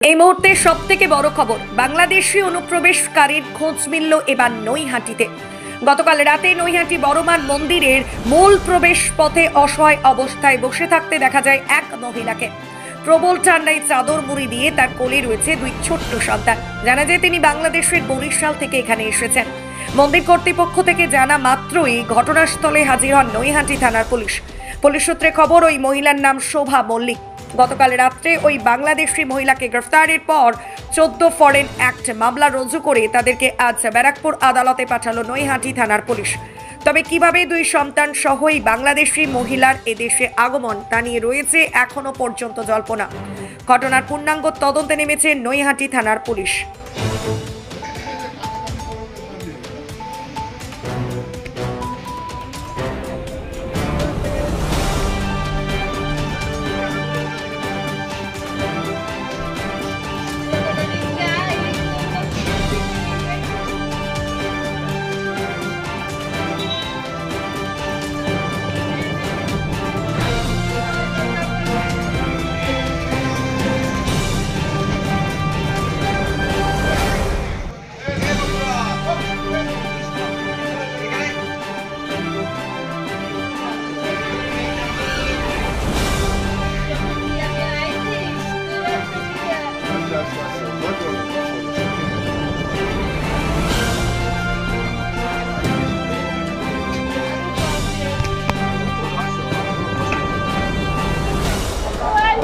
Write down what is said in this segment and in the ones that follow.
এই মুহূর্তে সবথেকে বড় খবর, বাংলাদেশি অনুপ্রবেশকারীর খোঁজ মিলল এবার নৈহাটিতে। গতকাল রাতে নৈহাটি বড়মার মন্দিরের মূল প্রবেশ পথে অসহায় অবস্থায় বসে থাকতে দেখা যায় এক মহিলাকে। প্রবল ঠান্ডায় চাদর মুড়ি দিয়ে তার কোলে রয়েছে দুই ছোট্ট সন্তান। জানা যায় তিনি বাংলাদেশের বরিশাল থেকে এখানে এসেছেন। মন্দির কর্তৃপক্ষ থেকে জানা মাত্রই ঘটনাস্থলে হাজির হন নৈহাটি থানার পুলিশ। পুলিশ সূত্রে খবর, ওই মহিলার নাম শোভা মল্লিক। গতকাল রাত্রে ওই বাংলাদেশি মহিলাকে গ্রেফতারের পর 14 ফরেন অ্যাক্ট মামলা রুজু করে তাদেরকে আজ ব্যারাকপুর আদালতে পাঠালো নৈহাটি থানার পুলিশ। তবে কিভাবে দুই সন্তান সহ এই বাংলাদেশি মহিলার এদেশে আগমন তা নিয়ে রয়েছে এখনো পর্যন্ত জল্পনা। ঘটনার পূর্ণাঙ্গ তদন্তে নেমেছে নৈহাটি থানার পুলিশ।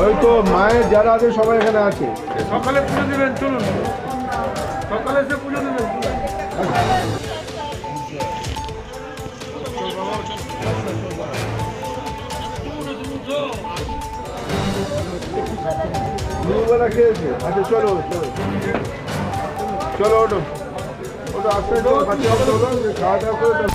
ওই তো মায়ের যারা আছে সবাই এখানে আছে। সকালে পুজো দেবেন, চলুন সকালে এসে পুজো দেবেন। দুবেলা খেয়েছে। আচ্ছা চলো চলো চলো, ওটো ওটো আসতে খাওয়া দাওয়া করে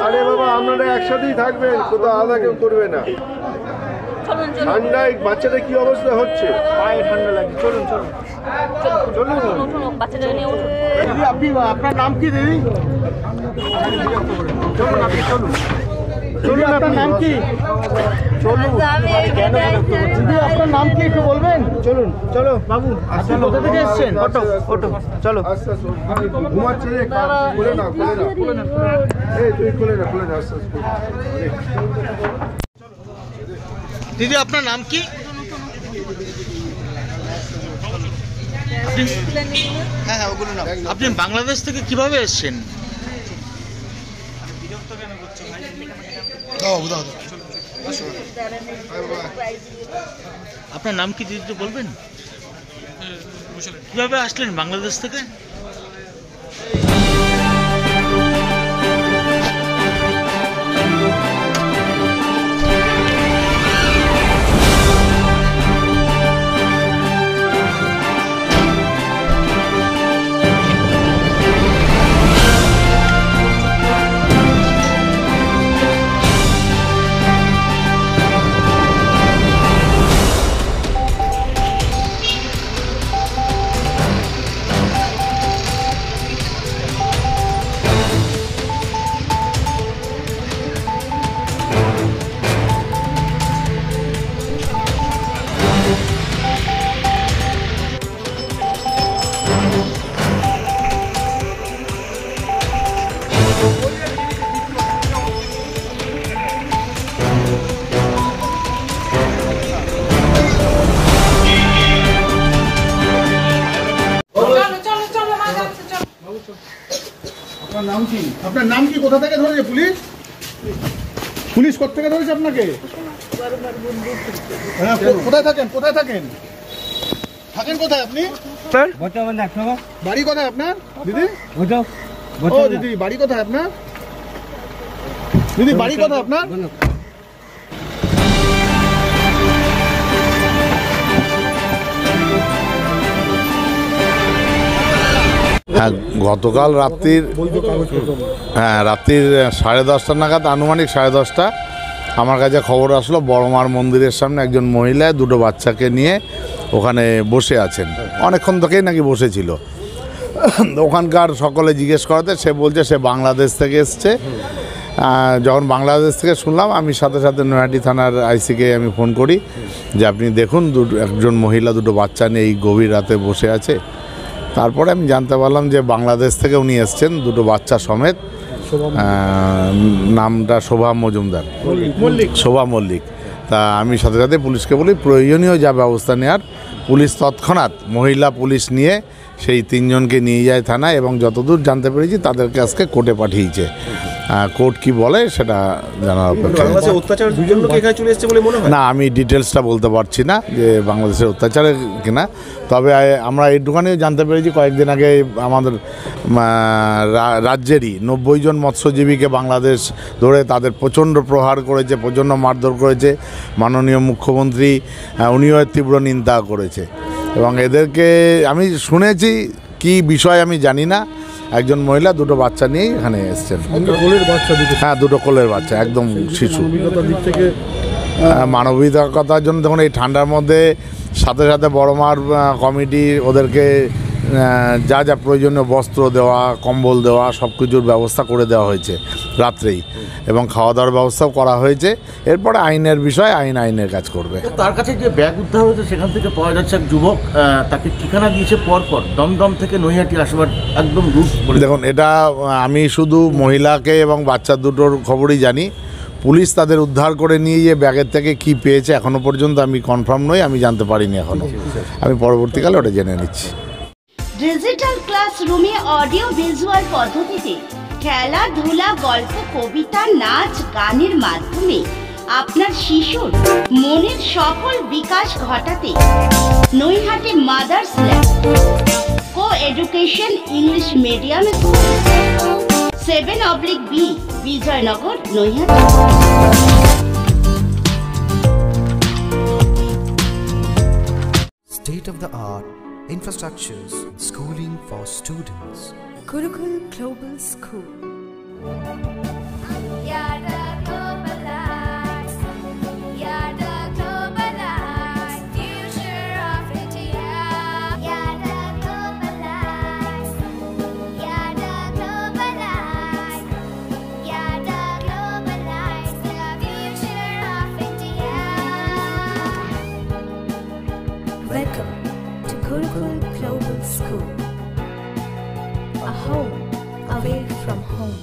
আরে বাবা, আপনারা একসাথেই থাকবেন, কোথাও আলাদা কেউ করবে না। ঠান্ডায় বাচ্চাদের কি অবস্থা হচ্ছে, পায়ে ঠান্ডা লাগছে। চলুন চলুন চলুন দিদি, আপনি আপনার নাম কি দিদি? চলুন আপনি চলুন চলুন, আপনার নাম কি? চলুন দিদি, আপনার নাম কি একটু বলবেন? চলুন চলো বাবু, আপনি কোথা থেকে এসছেন? অটো অটো চলো। আস্তে আস্তে ঘুমাচ্ছে, খুলে না খুলে না, এই তুই খুলে না খুলে না, আস্তে আস্তে। দিদি আপনার নাম কি? হ্যাঁ হ্যাঁ ওগুলো না। আপনি বাংলাদেশ থেকে কিভাবে এসছেন? আপনার নাম কি দিদি বলবেন? কিভাবে আসলেন বাংলাদেশ থেকে? নাম কি? আপনার নাম কি? কোথা থেকে ধরেছে পুলিশ? পুলিশ কোথা থেকে ধরেছে আপনাকে? হ্যাঁ, কোথায় থাকেন? কোথায় থাকেন? থাকেন কোথায় আপনি? স্যার বাড়ি কোথায় আপনার দিদি? ও দিদি, বাড়ি কোথায় আপনার? দিদি, বাড়ি কোথায় আপনার? হ্যাঁ, গতকাল রাত্রির রাত্রির 10:30 নাগাদ, আনুমানিক 10:30 আমার কাছে খবর আসলো বড়মার মন্দিরের সামনে একজন মহিলা দুটো বাচ্চাকে নিয়ে ওখানে বসে আছেন। অনেকক্ষণ থেকেই নাকি বসেছিল। ওখানকার সকলে জিজ্ঞেস করাতে সে বলছে সে বাংলাদেশ থেকে এসছে। যখন বাংলাদেশ থেকে শুনলাম, আমি সাথে সাথে নৈহাটি থানার আইসিকে আমি ফোন করি যে আপনি দেখুন একজন মহিলা দুটো বাচ্চা নিয়ে এই গভীর রাতে বসে আছে। তারপরে আমি জানতে পারলাম যে বাংলাদেশ থেকে উনি এসছেন দুটো বাচ্চা সমেত। নামটা শোভা মজুমদার, শোভা মল্লিক। তা আমি সাথে সাথে পুলিশকে বলি প্রয়োজনীয় যা ব্যবস্থা নেওয়ার। পুলিশ তৎক্ষণাৎ মহিলা পুলিশ নিয়ে সেই 3 জনকে নিয়ে যায় থানায়, এবং যতদূর জানতে পেরেছি তাদেরকে আজকে কোর্টে পাঠিয়েছে। কোর্ট কি বলে সেটা জানার অপেক্ষা। না, আমি ডিটেলসটা বলতে পারছি না যে বাংলাদেশের অত্যাচারে কিনা। তবে আমরা এইটুখানিও জানতে পেরেছি কয়েকদিন আগে আমাদের রাজ্যেরই 90 জন মৎস্যজীবীকে বাংলাদেশ ধরে তাদের প্রচণ্ড প্রহার করেছে, প্রচণ্ড মারধর করেছে। মাননীয় মুখ্যমন্ত্রী উনিও তীব্র নিন্দা করেছে, এবং এদেরকে আমি শুনেছি কি বিষয় আমি জানি না। একজন মহিলা দুটো বাচ্চা নিয়েই এখানে এসছেন। হ্যাঁ, দুটো কোলের বাচ্চা, একদম শিশু। মানবিকতার জন্য দেখুন, এই ঠান্ডার মধ্যে সাথে সাথে বড়মার কমিটি ওদেরকে যা যা প্রয়োজনীয় বস্ত্র দেওয়া, কম্বল দেওয়া, সব কিছুর ব্যবস্থা করে দেওয়া হয়েছে রাত্রেই, এবং খাওয়া দাওয়ার ব্যবস্থাও করা হয়েছে। এরপরে আইনের বিষয়, আইনের কাজ করবে। তার কাছে যে ব্যাগ উদ্ধার হয়েছে সেখান থেকে পাওয়া যাচ্ছে এক যুবক তাকে ঠিকানা দিয়েছে পরপর দমদম থেকে নৈহাটি আসবার একদম রুট। দেখুন, এটা আমি শুধু মহিলাকে এবং বাচ্চা দুটোর খবরই জানি। পুলিশ তাদের উদ্ধার করে নিয়ে গিয়ে ব্যাগের থেকে কি পেয়েছে এখনো পর্যন্ত আমি কনফার্ম নই, আমি জানতে পারিনি এখনো। আমি পরবর্তীকালে ওটা জেনে নিচ্ছি। ডিজিটাল ক্লাসরুমে অডিও ভিজুয়াল পদ্ধতিতে খেলাধুলা, গল্প, কবিতা, নাচ, গানের মাধ্যমে আপনার শিশুর মনের সফল বিকাশ ঘটাতে Naihati mother's lab co education English medium school 7/B Bijaynagar, Naihati. State-of-the-art infrastructures, schooling for students. Gurukul Global School. Welcome to Gurukul Global School, a home away from home.